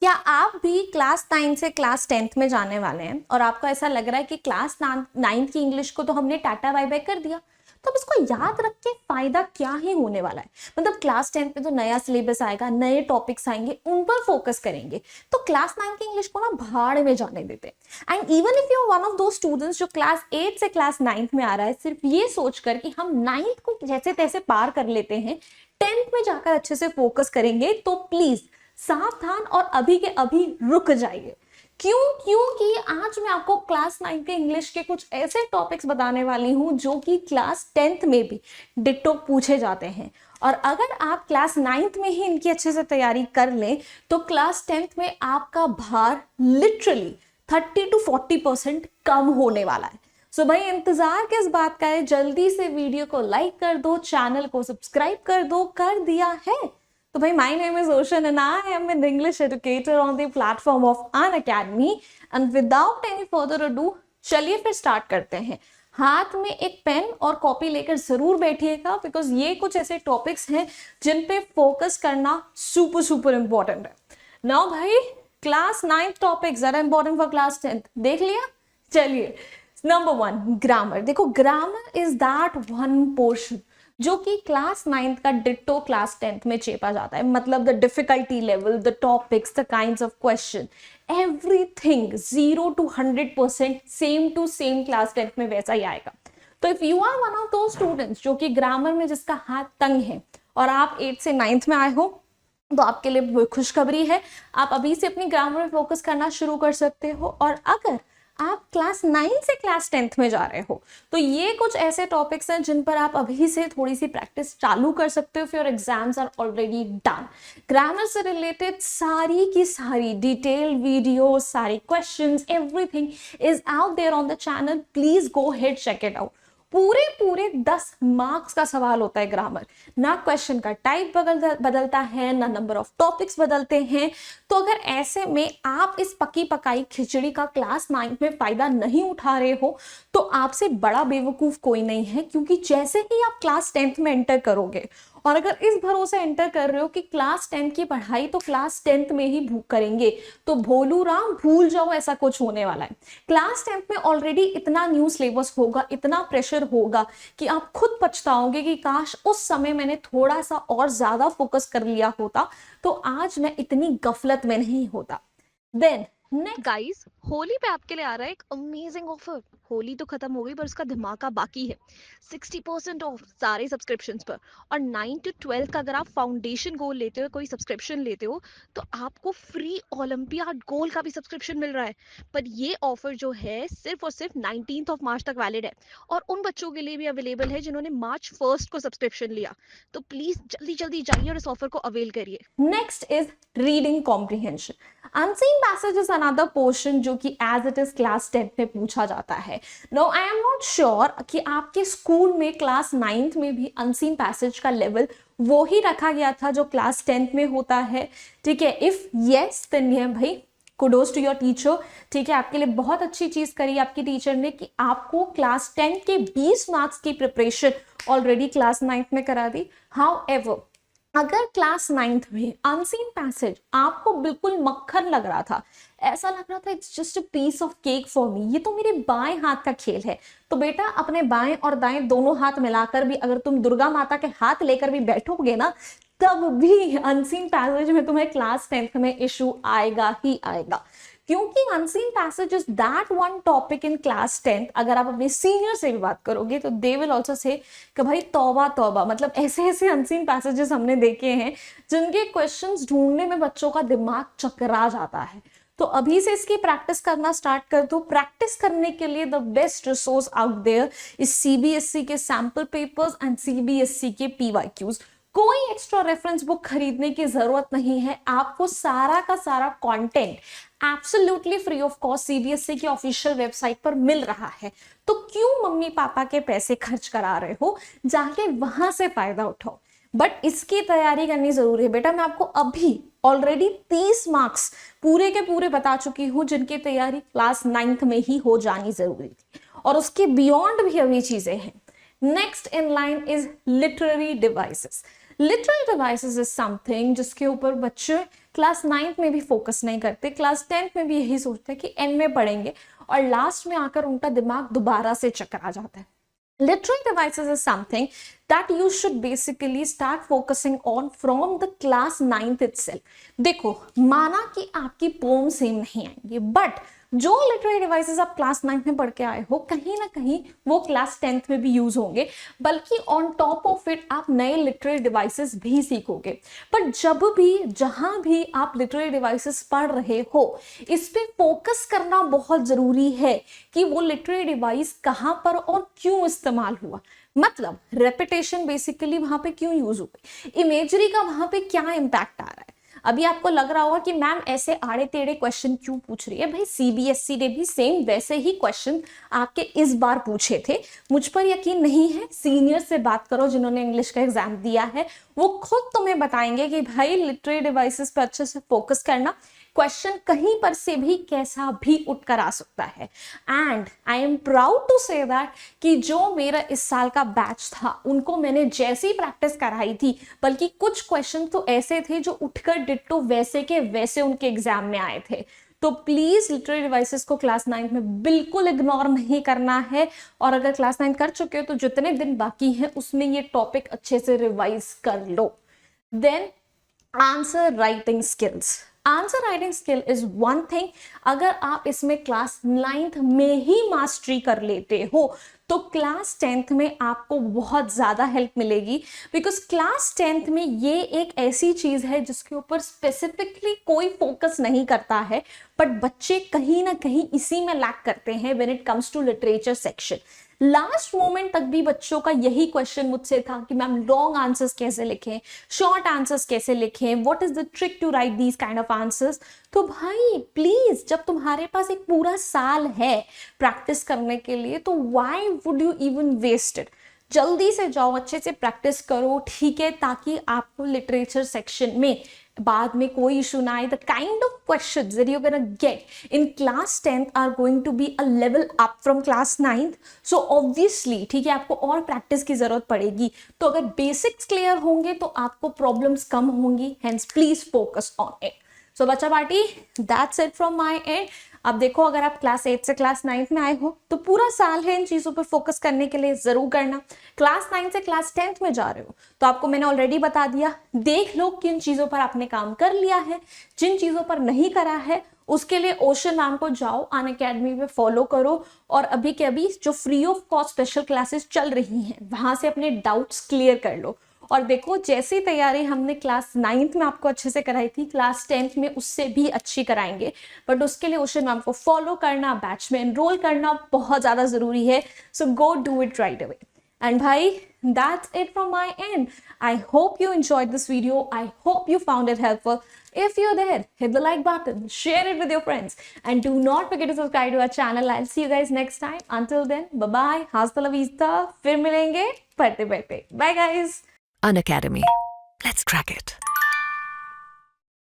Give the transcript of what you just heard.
क्या आप भी क्लास 9 से क्लास 10th में जाने वाले हैं और आपको ऐसा लग रहा है कि क्लास 9 की इंग्लिश को तो हमने टाटा बाय बाय कर दिया, तो अब इसको याद रख के फायदा क्या ही होने वाला है। मतलब क्लास 10th में तो नया सिलेबस आएगा, नए टॉपिक्स आएंगे, उन पर फोकस करेंगे। तो क्लास 9 की इंग्लिश को ना भाड़ में जाने देते हैं। And even if you are one of those students जो क्लास 8 से क्लास 9th में आ रहा है सिर्फ ये सोचकर कि हम 9th को जैसे तैसे पार कर लेते हैं, 10th में जाकर अच्छे से फोकस करेंगे, तो प्लीज सावधान और अभी के अभी रुक जाइए। क्योंकि आज मैं आपको क्लास 9 के इंग्लिश के कुछ ऐसे टॉपिक्स बताने वाली हूं जो कि क्लास 10th में भी डिट्टो पूछे जाते हैं। और अगर आप क्लास 9th में ही इनकी अच्छे से तैयारी कर लें तो क्लास 10th में आपका भार लिटरली 30 to 40% कम होने वाला है। सो भाई इंतजार किस बात का है, जल्दी से वीडियो को लाइक कर दो, चैनल को सब्सक्राइब कर दो। कर दिया है तो भाई, my name is Ocean and I am an English educator on the platform of Unacademy and without any further ado चलिए फिर स्टार्ट करते हैं। हाथ में एक पेन और कॉपी लेकर जरूर बैठिएगा बिकॉज ये कुछ ऐसे टॉपिक्स हैं जिन पे फोकस करना सुपर इंपॉर्टेंट है। नाउ भाई, क्लास 9 टॉपिक्स ज़्यादा इंपॉर्टेंट फॉर क्लास 10th देख लिया। चलिए, नंबर 1 ग्रामर। देखो, grammar is that one portion जो कि क्लास 9th का डिट्टो क्लास 10th में चेपा जाता है। मतलब the difficulty level, the topics, the kinds of question, everything 0 to 100% same to same class 10th में वैसा ही आएगा। तो if you are one of those students जो कि ग्रामर में जिसका हाथ तंग है और आप 8 से 9th में आए हो, तो आपके लिए खुशखबरी है, आप अभी से अपनी ग्रामर में फोकस करना शुरू कर सकते हो। और अगर आप क्लास 9 से क्लास 10th में जा रहे हो तो ये कुछ ऐसे टॉपिक्स हैं जिन पर आप अभी से थोड़ी सी प्रैक्टिस चालू कर सकते हो। Your exams are already done. Grammar से रिलेटेड सारी की सारी डिटेल वीडियो, सारी questions, everything is out there on the channel. Please go ahead check it out. पूरे 10 मार्क्स का सवाल होता है ग्रामर। ना क्वेश्चन का टाइप बदलता है, ना नंबर ऑफ टॉपिक्स बदलते हैं। तो अगर ऐसे में आप इस पकी पकाई खिचड़ी का क्लास 9 में फायदा नहीं उठा रहे हो तो आपसे बड़ा बेवकूफ कोई नहीं है। क्योंकि जैसे ही आप क्लास 10th में एंटर करोगे और अगर इस भरोसे एंटर कर रहे हो कि क्लास 10th की पढ़ाई तो क्लास 10th में ही करेंगे, तो भोलू राम भूल जाओ, ऐसा कुछ होने वाला है। क्लास 10th में ऑलरेडी इतना न्यू सिलेबस होगा, इतना प्रेशर होगा कि आप खुद पछताओगे कि काश उस समय मैंने थोड़ा सा और ज्यादा फोकस कर लिया होता तो आज मैं इतनी गफलत में नहीं होता। देन गाइस, होली पे आपके लिए आ रहा है एक अमेजिंग ऑफर। होली तो खत्म हो गई पर उसका धमाका बाकी है। 60% ऑफ सारे सब्सक्रिप्शन पर। और 9 to 12 का अगर आप फाउंडेशन गोल लेते हो, कोई सब्सक्रिप्शन लेते हो, तो आपको फ्री ओलंपियाड गोल का भी सब्सक्रिप्शन मिल रहा है। पर ये ऑफर जो है सिर्फ और सिर्फ 19th ऑफ मार्च तक वैलिड है। और उन बच्चों के लिए भी अवेलेबल है जिन्होंने मार्च 1st को सब्सक्रिप्शन लिया। तो प्लीज जल्दी जल्दी जाइए और इस ऑफर को अवेल करिए। Next is reading comprehension. Unseen passage is another portion जो कि as it is class 10th में पूछा जाता है। No, I am not sure कि आपके स्कूल में क्लास 9th में भी अनसीन पैसेज का लेवल वो ही रखा गया था जो क्लास 10th में होता है। ठीक है, इफ यस देन ये भाई कुडोज टू योर टीचर। ठीक है, आपके लिए बहुत अच्छी चीज करी आपकी टीचर ने कि आपको क्लास 10 के 20 मार्क्स की प्रिपरेशन ऑलरेडी क्लास 9th में करा दी। हाउएवर, अगर क्लास 9th में अनसीन पैसेज आपको बिल्कुल मक्खन लग रहा था, ऐसा लग रहा था it's just a piece of cake for me, ये तो मेरे बाएं हाथ का खेल है, तो बेटा अपने बाएं और दाएं दोनों हाथ मिलाकर भी अगर तुम दुर्गा माता के हाथ लेकर भी बैठोगे ना, तब भी अनसीन पैसेज में तुम्हें क्लास 10th में इशू आएगा ही आएगा। क्योंकि unseen passage is that one topic in class 10th। अगर आप अपने सीनियर से भी बात करोगे तो दे विल ऑल्सो से कि भाई तौबा तौबा, मतलब ऐसे ऐसे अनसीन पैसेजेस हमने देखे हैं जिनके क्वेश्चंस ढूंढने में बच्चों का दिमाग चकरा जाता है। तो अभी से इसकी प्रैक्टिस करना स्टार्ट कर दो। प्रैक्टिस करने के लिए the best resource out there is CBSE के सैंपल पेपर्स एंड सीबीएसई के पीवाईक्यूज। कोई एक्स्ट्रा रेफरेंस बुक खरीदने की जरूरत नहीं है, आपको सारा का सारा content absolutely free of cost CBSE की ऑफिशियल वेबसाइट पर मिल रहा है। तो क्यों मम्मी पापा के पैसे खर्च करा रहे हो, जाके वहां से फायदा उठाओ। बट इसकी तैयारी करनी जरूरी है बेटा। मैं आपको अभी ऑलरेडी 30 मार्क्स पूरे के पूरे बता चुकी हूं जिनकी तैयारी क्लास 9th में ही हो जानी जरूरी थी, और उसके बियॉन्ड भी अभी चीजें हैं। Next in line is literary devices. Literary devices is something जिसके ऊपर बच्चे क्लास 9th में भी फोकस नहीं करते, क्लास 10th में भी यही सोचते हैं कि एंड में पढ़ेंगे, और लास्ट में आकर उनका दिमाग दोबारा से चकरा जाता है। Literary devices is something that you should basically start focusing on from the class 9th itself. देखो, माना कि आपकी पोम सेम नहीं आएंगी, बट जो लिटरेरी डिवाइसेस आप क्लास 9th में पढ़ के आए हो, कहीं ना कहीं वो क्लास 10th में भी यूज होंगे, बल्कि ऑन टॉप ऑफ इट आप नए लिटरेरी डिवाइसेस भी सीखोगे। पर जब भी जहां भी आप लिटरेरी डिवाइसेस पढ़ रहे हो, इस पे फोकस करना बहुत जरूरी है कि वो लिटरेरी डिवाइस कहां पर और क्यों इस्तेमाल हुआ। मतलब रेपिटेशन बेसिकली वहां पे क्यों यूज हुई, इमेजरी का वहां पे क्या इम्पैक्ट आ रहा है। अभी आपको लग रहा होगा कि मैम ऐसे आड़े टेढ़े क्वेश्चन क्यों पूछ रही है, भाई सीबीएसई ने भी सेम वैसे ही क्वेश्चन आपके इस बार पूछे थे। मुझ पर यकीन नहीं है, सीनियर से बात करो जिन्होंने इंग्लिश का एग्जाम दिया है, वो खुद तुम्हें बताएंगे कि भाई लिटरेरी डिवाइसेस पर अच्छे से फोकस करना, क्वेश्चन कहीं पर से भी कैसा भी उठकर आ सकता है। And I am proud to say that कि जो मेरा इस साल का बैच था, उनको मैंने जैसी प्रैक्टिस कराई थी, बल्कि कुछ क्वेश्चन तो ऐसे थे जो उठकर डिट्टो वैसे के वैसे उनके एग्जाम में आए थे। तो प्लीज लिटरेरी डिवाइसेस को क्लास 9th में बिल्कुल इग्नोर नहीं करना है, और अगर क्लास 9th कर चुके हो तो जितने दिन बाकी हैं उसमें ये टॉपिक अच्छे से रिवाइज कर लो। Then answer writing skills, answer writing skill is one thing. अगर आप इसमें क्लास 9th में ही मास्टरी कर लेते हो तो क्लास 10th में आपको बहुत ज़्यादा हेल्प मिलेगी, बिकॉज क्लास 10th में ये एक ऐसी चीज़ है जिसके ऊपर स्पेसिफिकली कोई फोकस नहीं करता है, बट बच्चे कहीं ना कहीं इसी में लैक करते हैं when it comes to literature section. Last moment तक भी बच्चों का यही क्वेश्चन मुझसे था कि मैम लॉन्ग आंसर्स कैसे लिखें, शॉर्ट आंसर्स कैसे लिखें, what is the trick to write these kind of answers. तो भाई प्लीज, जब तुम्हारे पास एक पूरा साल है प्रैक्टिस करने के लिए, तो why would you even waste it. जल्दी से जाओ, अच्छे से प्रैक्टिस करो, ठीक है, ताकि आपको लिटरेचर सेक्शन में बाद में कोई इशू ना आए। The kind of questions that you are gonna get in class 10th are going to be a level up from class 9th। So obviously, ठीक है, आपको और प्रैक्टिस की जरूरत पड़ेगी। तो अगर बेसिक्स क्लियर होंगे तो आपको प्रॉब्लम्स कम होंगी, hence please focus on it. So बच्चा party, that's it from my end. अब देखो, अगर आप क्लास 8 से क्लास 9th में आए हो तो पूरा साल है इन चीज़ों पर फोकस करने के लिए, ज़रूर करना। क्लास 9 से क्लास 10th में जा रहे हो तो आपको मैंने ऑलरेडी बता दिया, देख लो किन चीज़ों पर आपने काम कर लिया है, जिन चीज़ों पर नहीं करा है उसके लिए ओशन मैम को जाओ, अनअकैडमी पे फॉलो करो, और अभी के अभी जो free of cost special classes चल रही हैं वहाँ से अपने डाउट्स क्लियर कर लो। और देखो, जैसी तैयारी हमने क्लास 9th में आपको अच्छे से कराई थी, क्लास 10th में उससे भी अच्छी कराएंगे, बट उसके लिए ओशन मैम को फॉलो करना, बैच में एनरोल करना बहुत ज़्यादा ज़रूरी है। So go do it right away. And bhai, that's it from my end. I hope you enjoyed this video. I hope you found it helpful. If you're there, hit the like button, share it with your friends, and do not forget to subscribe to our channel. I'll see you guys next time. Until then, bye-bye. Hasta la vista. फिर मिलेंगे पढ़ते पढ़ते. Bye guys. Unacademy. Let's crack it.